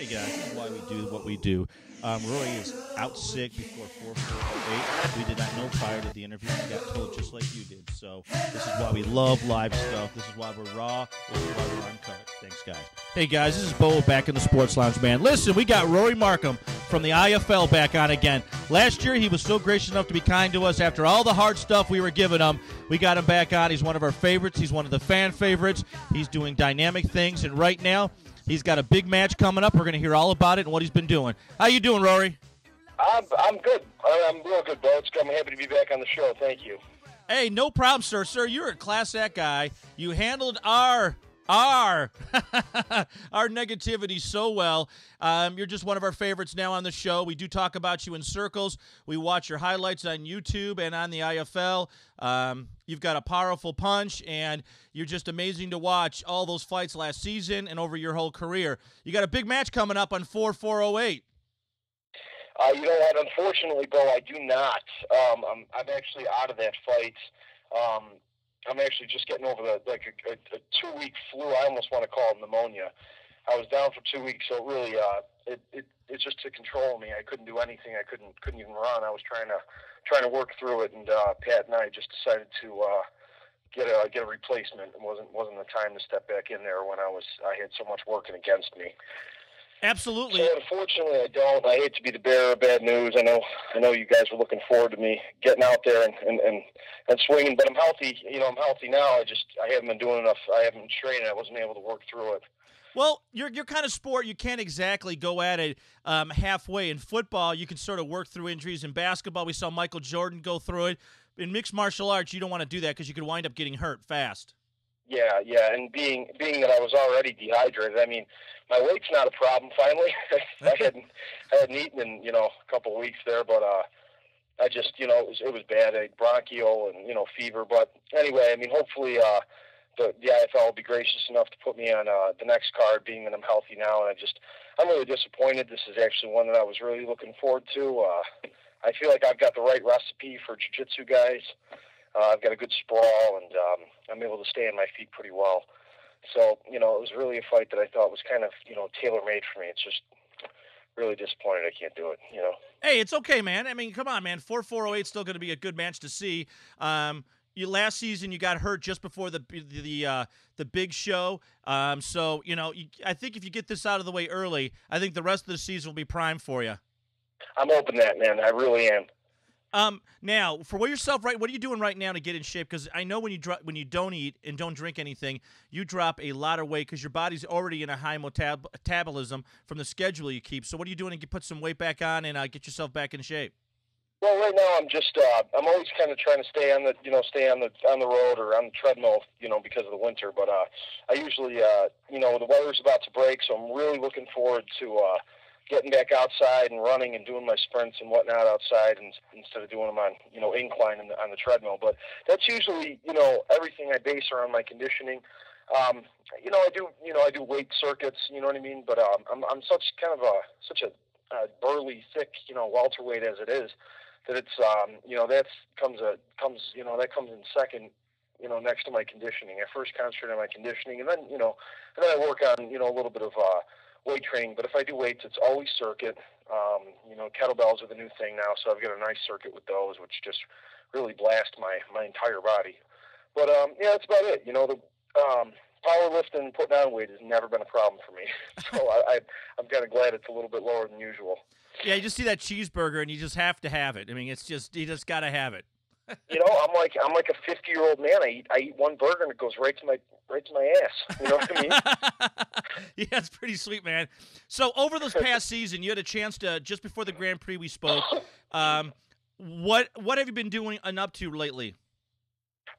Hey guys, this is why we do what we do. Rory is out sick before 4:08. We did not know prior to the interview. We got told just like you did. So this is why we love live stuff. This is why we're raw. This is why we're uncut. Thanks, guys. Hey guys, this is Bo back in the Sports Lounge, man. Listen, we got Rory Markham from the IFL back on again. Last year, he was so gracious enough to be kind to us after all the hard stuff we were giving him. We got him back on. He's one of our favorites. He's one of the fan favorites. He's doing dynamic things, and right now, he's got a big match coming up. We're going to hear all about it and what he's been doing. How you doing, Rory? I'm good. I'm real good, Bo. I'm happy to be back on the show. Thank you. Hey, no problem, sir. Sir, you're a class act guy. You handled our our negativity so well. You're just one of our favorites now on the show. We do talk about you in circles. We watch your highlights on YouTube and on the IFL. You've got a powerful punch, and you're just amazing to watch all those fights last season and over your whole career. You got a big match coming up on 4/4/08. You know what? Unfortunately, Bo, I do not. I'm actually out of that fight. I'm actually just getting over a 2-week flu. I almost want to call it pneumonia. I was down for 2 weeks, so it really it just to control me. I couldn't do anything. I couldn't even run. I was trying to work through it, and Pat and I just decided to get a replacement. It wasn't the time to step back in there when I had so much working against me. Absolutely. So unfortunately, I don't. I hate to be the bearer of bad news. I know you guys were looking forward to me getting out there and swinging, but I'm healthy. I'm healthy now. I haven't been doing enough. I haven't been training. I wasn't able to work through it. Well, your kind of sport, you can't exactly go at it halfway. In football, you can sort of work through injuries. In basketball, we saw Michael Jordan go through it. In mixed martial arts, you don't want to do that because you could wind up getting hurt fast. Yeah, and being that I was already dehydrated, I mean, my weight's not a problem. Finally, I hadn't eaten in a couple of weeks there, but I just it was bad. I had bronchial and fever. But anyway, I mean, hopefully the IFL will be gracious enough to put me on the next card, being that I'm healthy now. And I'm really disappointed. This is actually one that I was really looking forward to. I feel like I've got the right recipe for jiu-jitsu guys. I've got a good sprawl, and I'm able to stay on my feet pretty well. So, it was really a fight that I thought was kind of, tailor-made for me. It's just really disappointed I can't do it, Hey, it's okay, man. I mean, come on, man. 4/4/08 is still going to be a good match to see. Last season you got hurt just before the big show. So, I think if you get this out of the way early, I think the rest of the season will be prime for you. I'm hoping that, man. I really am. Now, for yourself, right? What are you doing right now to get in shape? Because I know when you don't eat and don't drink anything, you drop a lot of weight because your body's already in a high metabolism from the schedule you keep. So, what are you doing to put some weight back on and get yourself back in shape? Well, right now I'm just I'm always kind of trying to stay on the road or on the treadmill, because of the winter. But I usually the weather's about to break, so I'm really looking forward to getting back outside and running and doing my sprints and whatnot outside, and instead of doing them on incline on the treadmill. But that's usually everything I base around my conditioning. I do weight circuits, you know what I mean. But I'm such a burly, thick, welterweight as it is, that it's that comes in second, next to my conditioning. I first concentrate on my conditioning, and then I work on a little bit of weight training. But if I do weights, it's always circuit. Kettlebells are the new thing now, so I've got a nice circuit with those, which just really blast my entire body. But that's about it. Powerlifting and putting on weight has never been a problem for me. So I'm kind of glad it's a little bit lower than usual. Yeah, you just see that cheeseburger and you just have to have it. I mean, you just got to have it. I'm like a 50-year-old man. I eat one burger and it goes right to my ass. You know what I mean? Yeah, it's pretty sweet, man. So over this past season, you had a chance to, just before the Grand Prix we spoke, what have you been doing and up to lately?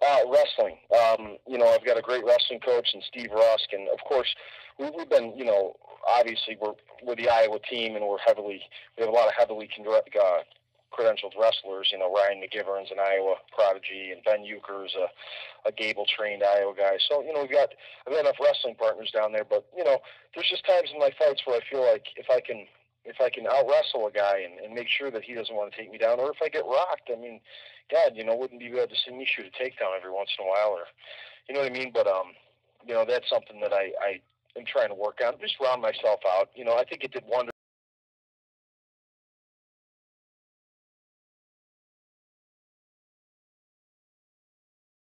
Wrestling. I've got a great wrestling coach in Steve Rusk, and of course, we've been, obviously we're the Iowa team, and we have a lot of heavily credentialed wrestlers. Ryan McGivern's an Iowa prodigy, and Ben Euchre's a Gable-trained Iowa guy. So I've got enough wrestling partners down there, but there's just times in my fights where I feel like if I can out-wrestle a guy and make sure that he doesn't want to take me down, or if I get rocked, I mean, God, wouldn't be bad to see me shoot a takedown every once in a while, or, you know what I mean? But, that's something that I am trying to work on. Just round myself out. I think it did wonders